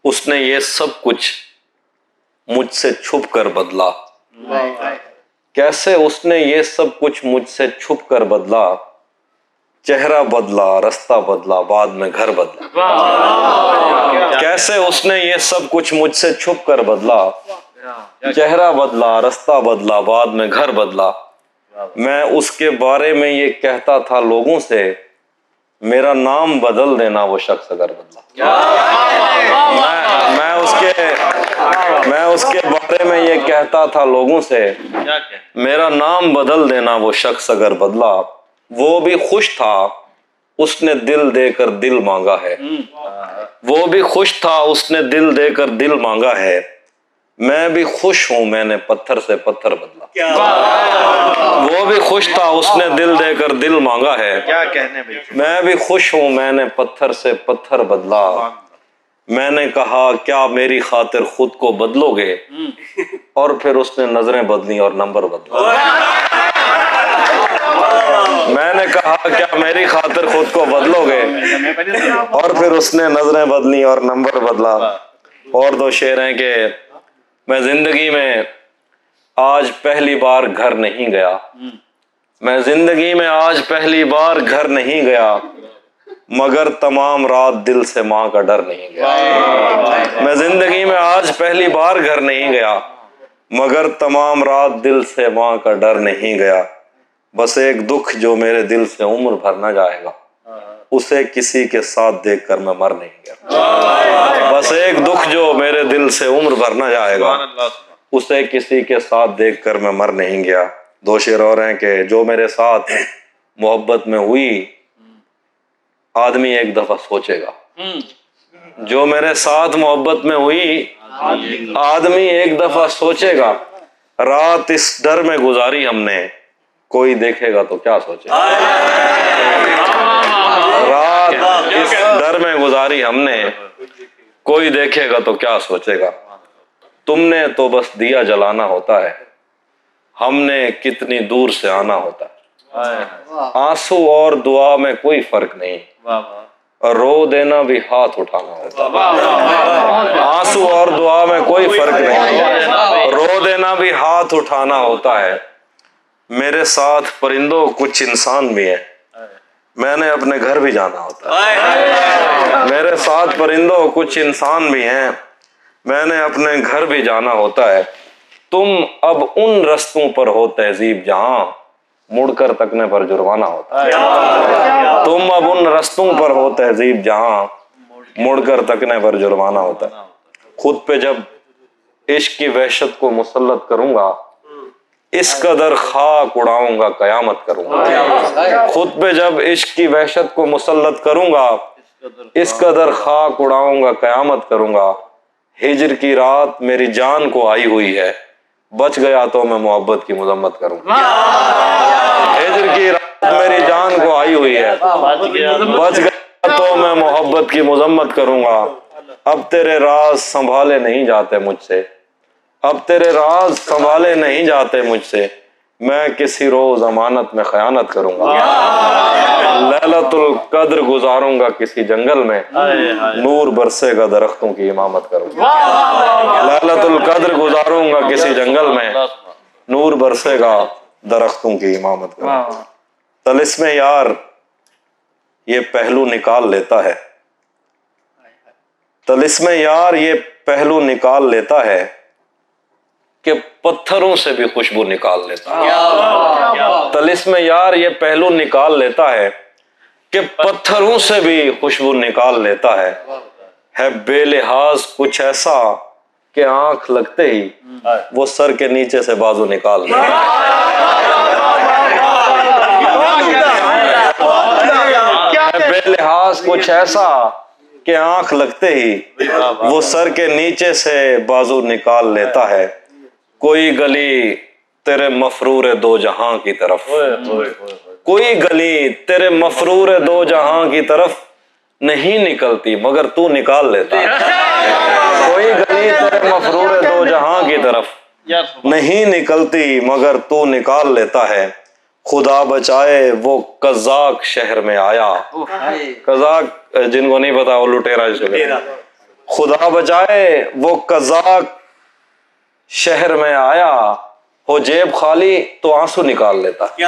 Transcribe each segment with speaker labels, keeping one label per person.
Speaker 1: اس نے یہ سب کچھ مجھ سے چھپ کر بدلا. کیسے اس نے یہ سب کچھ مجھ سے چھپ کر بدلا, چہرہ بدلا, رستہ بدلا, بعد میں گھر بدلا. کیسے اس نے یہ سب کچھ مجھ سے چھپ کر بدلا, چہرہ بدلا, رستہ بدلا, بعد میں گھر بدلا. میں اس کے بارے میں یہ کہتا تھا لوگوں سے, میرا نام بدل دینا وہ شخص اگر بدلا. میں اس کے بارے میں یہ کہتا تھا لوگوں سے, میرا نام بدل دینا وہ شخص اگر بدلا. وہ بھی خوش تھا اس نے دل دے کر دل مانگا ہے. وہ بھی خوش تھا اس نے دل دے کر دل مانگا ہے. میں بھی خوش ہوں میں نے پتھر سے پتھر بدلا. وہ بھی خوش تھا اس نے دل دے کر دل مانگا ہے. میں بھی خوش ہوں میں نے پتھر سے پتھر بدلا. میں نے کہا کیا میری خاطر خود کو بدلو گے, اور پھر اس نے نظریں بدلی اور نمبر بدلا. میں نے کہا کیا میری خاطر خود کو بدلو گے, اور پھر اس نے نظریں بدلی اور نمبر بدلا. اور دو شعر ہیں کہ میں زندگی میں آج پہلی بار گھر نہیں گیا. میں زندگی میں آج پہلی بار گھر نہیں گیا, مگر تمام رات دل سے ماں کا ڈر نہیں گیا. میں زندگی میں آج پہلی بار گھر نہیں گیا, مگر تمام رات دل سے ماں کا ڈر نہیں گیا. بس ایک دکھ جو میرے دل سے عمر بھر نہ جائے گا, اسے کسی کے ساتھ دیکھ کر میں مر نہیں گیا. بس ایک دکھ جو میرے دل سے عمر بھر نہ جائے گا, اسے کسی کے ساتھ دیکھ کر میں مر نہیں گیا. دو شعر اور ہیں کہ جو میرے ساتھ محبت میں ہوئی آدمی ایک دفعہ سوچے گا. جو میرے ساتھ محبت میں ہوئی آدمی ایک دفعہ سوچے گا. رات اس ڈر میں گزاری ہم نے, کوئی دیکھے گا تو کیا سوچے گا. رات اس ڈر میں گزاری ہم نے, کوئی دیکھے گا تو کیا سوچے گا. تم نے تو بس دیا جلانا ہوتا ہے, ہم نے کتنی دور سے آنا ہوتا ہے. آنسو اور دعا میں کوئی فرق نہیں, رو دینا بھی ہاتھ اٹھانا ہوتا ہے. آنسو اور دعا میں کوئی فرق نہیں, رو دینا بھی ہاتھ اٹھانا ہوتا ہے. میرے ساتھ پرندوں کچھ انسان بھی ہیں, میں نے اپنے گھر بھی جانا ہوتا ہے. میرے ساتھ پرندوں کچھ انسان بھی ہیں, میں نے اپنے گھر بھی جانا ہوتا ہے. تم اب ان رستوں پر ہو تہذیب جہاں مڑ کر تکنے پر جرمانہ ہوتا ہے. تم اب ان رستوں پر ہو تہذیب جہاں مڑ کر تکنے پر جرمانہ ہوتا ہے. خود پہ جب عشق کی وحشت کو مسلط کروں گا, اس قدر خاک اڑاؤں گا قیامت کروں گا. خود پہ جب عشق کی وحشت کو مسلط کروں گا, اس قدر خاک اڑاؤں گا قیامت کروں گا. ہجر کی رات میری جان کو آئی ہوئی ہے, بچ گیا تو میں محبت کی مذمت کروں گا. ہجر کی رات میری جان کو آئی ہوئی ہے, بچ گیا تو میں محبت کی مذمت کروں گا. اب تیرے راز سنبھالے نہیں جاتے مجھ سے, اب تیرے راز سنبھالے نہیں جاتے مجھ سے, میں کسی روز امانت میں خیانت کروں گا. لیلۃ القدر گزاروں گا کسی جنگل میں, نور برسے گا درختوں کی امامت کروں گا. لیلۃ القدر گزاروں گا کسی جنگل میں, نور برسے گا درختوں کی امامت کروں گا. طلسم یار یہ پہلو نکال لیتا ہے, طلسم یار یہ پہلو نکال لیتا ہے, کہ پتھروں سے بھی خوشبو نکال لیتا ہے. طلسم یار یہ پہلو نکال لیتا ہے, کہ پتھروں سے بھی خوشبو نکال لیتا ہے. ہے بے لحاظ کچھ ایسا کہ آنکھ لگتے ہی وہ سر کے نیچے سے بازو نکال لیتا ہے. بے لحاظ کچھ ایسا کہ آنکھ لگتے ہی وہ سر کے نیچے سے بازو نکال لیتا ہے. کوئی گلی تیرے مفرور دو جہاں کی طرف, کوئی گلی تیرے مفرور دو جہاں کی طرف نہیں نکلتی مگر تو نکال لیتا ہے. کوئی گلی تیرے مفرور دو جہاں کی طرف نہیں نکلتی مگر تو نکال لیتا ہے. خدا بچائے وہ قزاق شہر میں آیا, قزاق جن کو نہیں پتا وہ لٹیرا. خدا بچائے وہ قزاق شہر میں آیا، ہو جیب خالی تو آنسو نکال لیتا ہے۔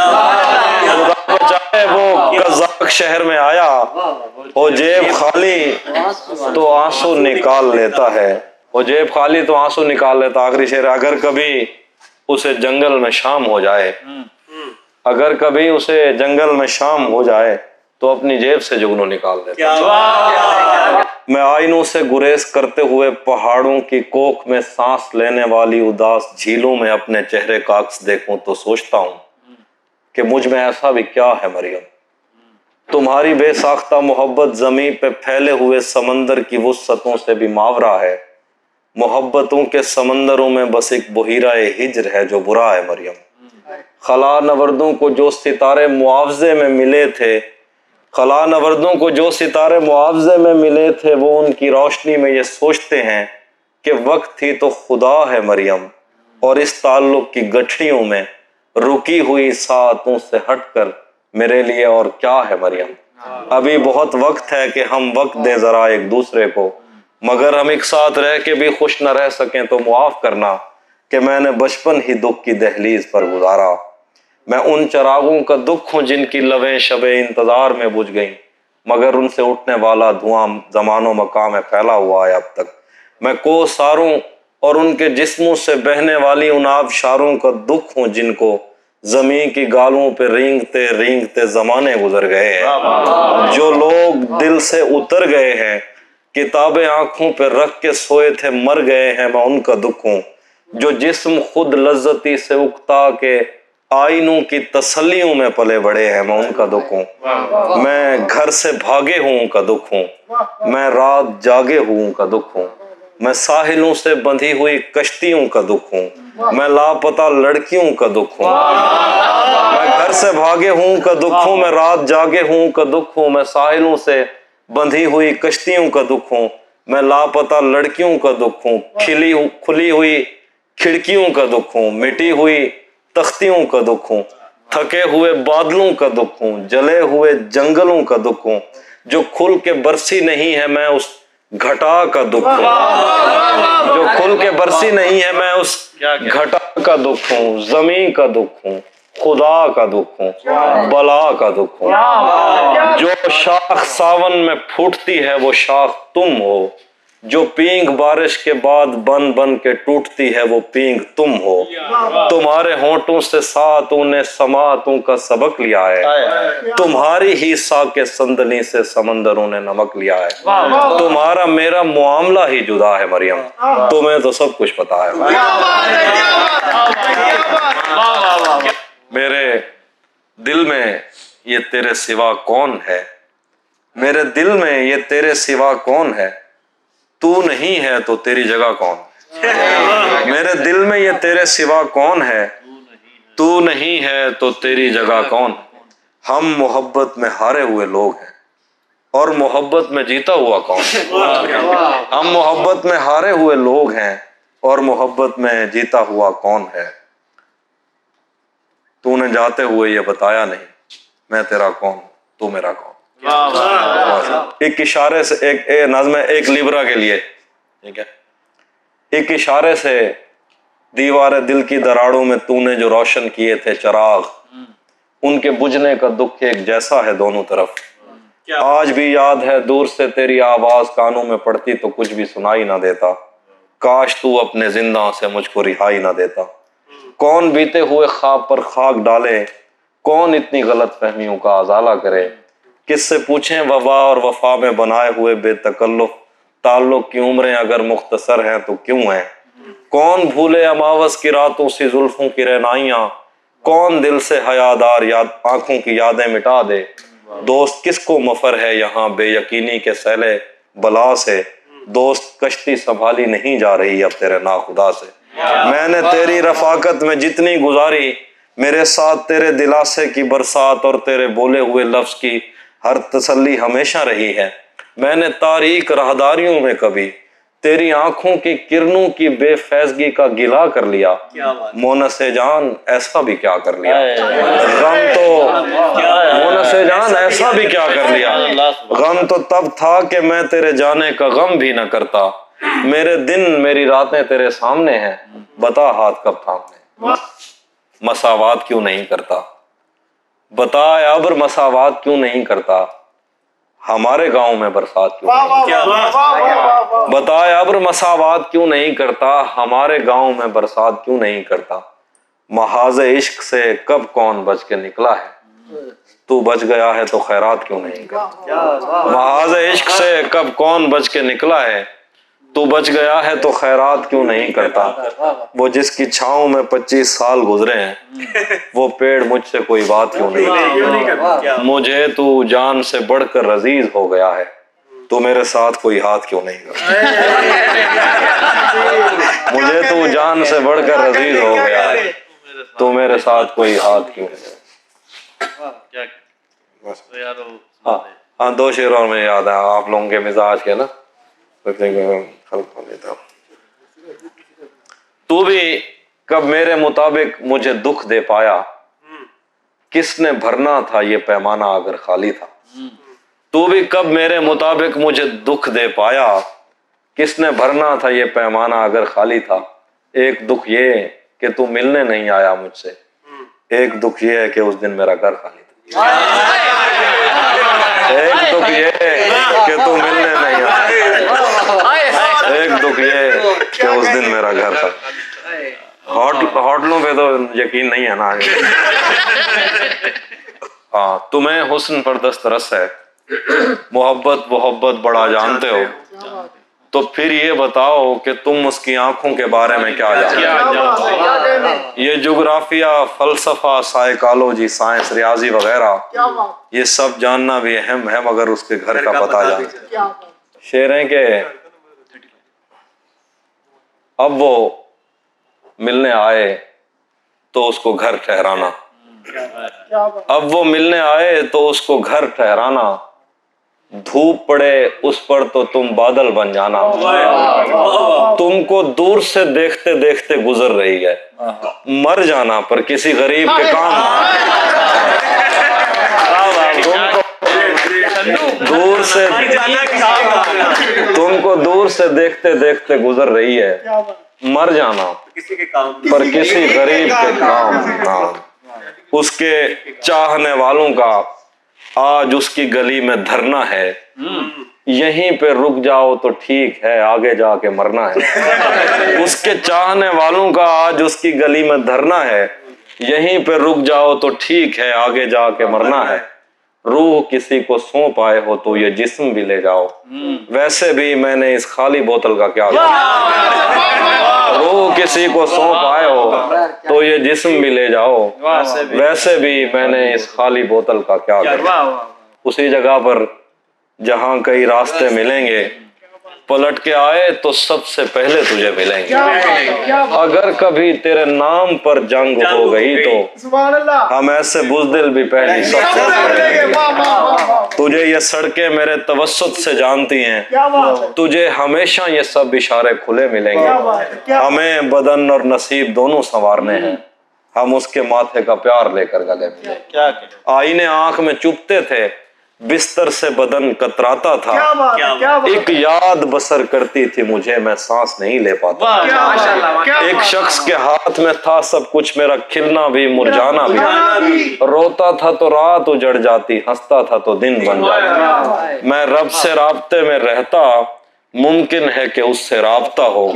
Speaker 1: خدا بچائے وہ قزاق شہر میں آیا، ہو جیب خالی تو آنسو نکال لیتا ہے، وہ جیب خالی تو آنسو نکال لیتا۔ آخری شعر، اگر کبھی اسے جنگل میں شام ہو جائے، اگر کبھی اسے جنگل میں شام ہو جائے تو اپنی جیب سے جگنو نکال دیتا۔ میں آئینوں سے گریز کرتے ہوئے پہاڑوں کی کوکھ میں سانس لینے والی اداس جھیلوں میں اپنے چہرے کا عکس دیکھوں تو سوچتا ہوں کہ مجھ میں ایسا بھی کیا ہے مریم، تمہاری بے ساختہ محبت زمین پہ پھیلے ہوئے سمندر کی وسعتوں سے بھی ماورا ہے، محبتوں کے سمندروں میں بس ایک بحیرہ ہجر ہے جو برا ہے مریم۔ خلا نوردوں کو جو ستارے معاوضے میں ملے تھے، خلا نوردوں کو جو ستارے معاوضے میں ملے تھے، وہ ان کی روشنی میں یہ سوچتے ہیں کہ وقت تھی تو خدا ہے مریم، اور اس تعلق کی گٹھڑیوں میں رکی ہوئی ساعتوں سے ہٹ کر میرے لیے اور کیا ہے مریم۔ ابھی بہت وقت ہے کہ ہم وقت دیں ذرا ایک دوسرے کو، مگر ہم ایک ساتھ رہ کے بھی خوش نہ رہ سکیں تو معاف کرنا کہ میں نے بچپن ہی دکھ کی دہلیز پر گزارا۔ میں ان چراغوں کا دکھ ہوں جن کی لویں شب انتظار میں بجھ گئیں، مگر ان سے اٹھنے والا دھواں زمان و مکان میں پھیلا ہوا ہے اب تک۔ میں کوساروں اور ان کے جسموں سے بہنے والی ان آبشاروں کا دکھ ہوں جن کو زمین کی گالوں پہ رینگتے رینگتے زمانے گزر گئے ہیں۔ جو لوگ دل سے اتر گئے ہیں، کتابیں آنکھوں پہ رکھ کے سوئے تھے مر گئے ہیں، میں ان کا دکھ ہوں۔ جو جسم خود لذتی سے اکتا کے آئینوں کی تسلیوں میں پلے بڑے ہیں، میں ان کا دکھ ہوں۔ میں گھر سے بھاگے ہوں کا دکھ ہوں، میں رات جاگے ہوں کا دکھ ہوں، میں ساحلوں سے بندھی ہوئی کشتیوں کا دکھ ہوں، میں لاپتہ لڑکیوں کا دکھ ہوں۔ میں گھر سے بھاگے ہوں کا دکھ ہوں، میں رات جاگے ہوں کا دکھ ہوں، میں ساحلوں سے بندھی ہوئی کشتیوں کا دکھ ہوں، میں لاپتہ لڑکیوں کا دکھ ہوں، کھلی ہوئی کھڑکیوں کا دکھ ہوں، مٹی ہوئی تختیوں کا دکھ ہوں، تھکے ہوئے بادلوں کا دکھ ہوں، جلے ہوئے جنگلوں کا دکھ ہوں، جو کھل کے برسی نہیں ہے میں اس گھٹا کا دکھ ہوں، جو کھل کے برسی نہیں ہے میں اس گھٹا کا دکھ ہوں، زمین کا دکھ ہوں، خدا کا دکھ ہوں، بلا کا دکھ ہوں۔ جو شاخ ساون میں پھوٹتی ہے وہ شاخ تم ہو، جو پینگ بارش کے بعد بن بن کے ٹوٹتی ہے وہ پینگ تم ہو۔ تمہارے ہونٹوں سے ساعتوں نے سماعتوں کا سبق لیا ہے، تمہاری ہی ساق صندلی سے سمندروں نے نمک لیا ہے۔ تمہارا میرا معاملہ ہی جدا ہے مریم، تمہیں تو سب کچھ پتا ہے۔ میرے دل میں یہ تیرے سوا کون ہے، میرے دل میں یہ تیرے سوا کون ہے، تو نہیں ہے تو تیری جگہ کون ہے۔ میرے دل میں یہ تیرے سوا کون ہے، تو نہیں ہے تو تیری جگہ کون ہے۔ ہم محبت میں ہارے ہوئے لوگ ہیں اور محبت میں جیتا ہوا کون ہے۔ ہم محبت میں ہارے ہوئے لوگ ہیں اور محبت میں جیتا ہوا کون ہے۔ تو نے جاتے ہوئے یہ بتایا نہیں میں تیرا کون، تو میرا کون۔ ایک اشارے سے ایک نظم ہے ایک لیبرا کے لیے، ٹھیک ہے۔ ایک اشارے سے دیوار دل کی دراڑوں میں تو نے جو روشن کیے تھے چراغ، ان کے بجھنے کا دکھ ایک جیسا ہے دونوں طرف۔ آج بھی یاد ہے دور سے تیری آواز کانوں میں پڑتی تو کچھ بھی سنائی نہ دیتا، کاش تو اپنے زندہ سے مجھ کو رہائی نہ دیتا۔ کون بیتے ہوئے خواب پر خاک ڈالے، کون اتنی غلط فہمیوں کا ازالہ کرے، کس سے پوچھیں وفا اور وفا میں بنائے ہوئے بے تکلف تعلق کی عمریں اگر مختصر ہیں تو کیوں ہیں۔ کون بھولے اماوس کی راتوں سی زلفوں کی رہنائیاں، کون دل سے حیادار آنکھوں کی یادیں مٹا دے۔ دوست کس کو مفر ہے یہاں بے یقینی کے سیلے بلا سے، دوست کشتی سنبھالی نہیں جا رہی اب تیرے ناخدا سے۔ میں نے تیری رفاقت میں جتنی گزاری، میرے ساتھ تیرے دلاسے کی برسات اور تیرے بولے ہوئے لفظ کی ہر تسلی ہمیشہ رہی ہے۔ میں نے تاریک راہداریوں میں کبھی تیری آنکھوں کی کرنوں کی بے فیضگی کا گلا کر لیا، مونس جان ایسا بھی کیا کر لیا، غم تو مونس جان ایسا بھی کیا کر لیا، غم تو تب تھا کہ میں تیرے جانے کا غم بھی نہ کرتا، میرے دن میری راتیں تیرے سامنے ہیں، بتا ہاتھ کب تھامنے، مساوات کیوں نہیں کرتا، بتا اے ابر مساوات کیوں نہیں کرتا، ہمارے گاؤں میں برسات کیوں نہیں کرتا، بتا اے ابر مساوات کیوں نہیں کرتا، ہمارے گاؤں میں برسات کیوں نہیں کرتا، محاذ عشق سے کب کون بچ کے نکلا ہے، تو بچ گیا ہے تو خیرات کیوں نہیں کرتا، محاذ عشق سے کب کون بچ کے نکلا ہے، تو بچ گیا ہے تو خیرات کیوں نہیں کرتا، وہ جس کی چھاؤں میں 25 سال گزرے ہیں، وہ پیڑ مجھ سے کوئی بات کیوں نہیں کرتا، مجھے تو جان سے بڑھ کر عزیز ہو گیا ہے، تو میرے ساتھ کوئی ہاتھ کیوں نہیں کرتا، مجھے تو جان سے بڑھ کر عزیز ہو گیا ہے، تو میرے ساتھ کوئی ہاتھ کیوں نہیں کرتا۔ ہاں 2 شعر اور میں یاد ہے آپ لوگوں کے مزاج کے نا، تو بھی کب میرے مطابق مجھے دکھ دے پایا، کس نے بھرنا تھا یہ پیمانہ اگر خالی تھا، تو بھی کب میرے مطابق مجھے دکھ دے پایا، کس نے بھرنا تھا یہ پیمانہ اگر خالی تھا، ایک دکھ یہ کہ تو ملنے نہیں آیا مجھ سے، ایک دکھ یہ ہے کہ اس دن میرا گھر خالی تھا، ایک دکھ یہ کہ تو ملنے نہیں آیا، ایک دکھ یہ کہ اس دن میرا گھر تھا۔ ہوٹلوں پہ تو یقین نہیں ہے نا ہاں تمہیں حسن پر دسترس ہے، محبت بڑا جانتے ہو، تو پھر یہ بتاؤ کہ تم اس کی آنکھوں کے بارے میں کیا جانتے ہو، یہ جغرافیہ، فلسفہ، سائیکالوجی، سائنس، ریاضی وغیرہ یہ سب جاننا بھی اہم ہے، مگر اس کے گھر کا پتہ جانتے۔ شعر ہیں کہ اب وہ ملنے آئے تو اس کو گھر ٹھہرانا، اب وہ ملنے آئے تو اس کو گھر ٹھہرانا، دھوپ پڑے اس پر تو تم بادل بن جانا، تم کو دور سے دیکھتے دیکھتے گزر رہی ہے، مر جانا پر کسی غریب کے کام، تم کو دور سے دیکھتے دیکھتے گزر رہی ہے، مر جانا پر کسی غریب کے کام، اس کے چاہنے والوں کا آج اس کی گلی میں دھرنا ہے، یہیں پہ رک جاؤ تو ٹھیک ہے آگے جا کے مرنا ہے، اس کے چاہنے والوں کا آج اس کی گلی میں دھرنا ہے، یہیں پہ رک جاؤ تو ٹھیک ہے آگے جا کے مرنا ہے، روح کسی کو سونپ آئے ہو تو یہ جسم بھی لے جاؤ، ویسے بھی میں نے اس خالی بوتل کا کیا کرنا، روح کسی کو سونپ آئے ہو تو یہ جسم بھی لے جاؤ، ویسے بھی میں نے اس خالی بوتل کا کیا کرنا، اسی جگہ پر جہاں کئی راستے ملیں گے، پلٹ کے آئے تو سب سے پہلے تجھے ملیں گے، اگر کبھی تیرے نام پر جنگ ہو گئی تو ہم ایسے بزدل بھی پہلی سب سے پہلے، تجھے یہ سڑکیں میرے توسط سے جانتی ہیں، تجھے ہمیشہ یہ سب اشارے کھلے ملیں گے، ہمیں بدن اور نصیب دونوں سنوارنے ہیں، ہم اس کے ماتھے کا پیار لے کر گلے ملیں، آئینے آنکھ میں چپتے تھے، بستر سے بدن کتراتا تھا، ایک یاد بسر کرتی تھی مجھے میں سانس نہیں لے پاتا، ایک شخص کے ہاتھ میں تھا سب کچھ، میرا کھلنا بھی مرجانا بھی، روتا تھا تو رات اجڑ جاتی، ہنستا تھا تو دن بن جاتا، میں رب سے رابطے میں رہتا، ممکن ہے کہ اس سے رابطہ ہو،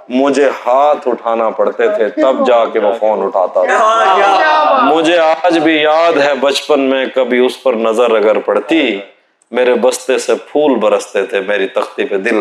Speaker 1: مجھے ہاتھ اٹھانا پڑتے تھے تب جا کے وہ فون اٹھاتا تھا، مجھے آج بھی یاد ہے بچپن میں کبھی اس پر نظر اگر پڑتی، میرے بستے سے پھول برستے تھے، میری تختی پہ دل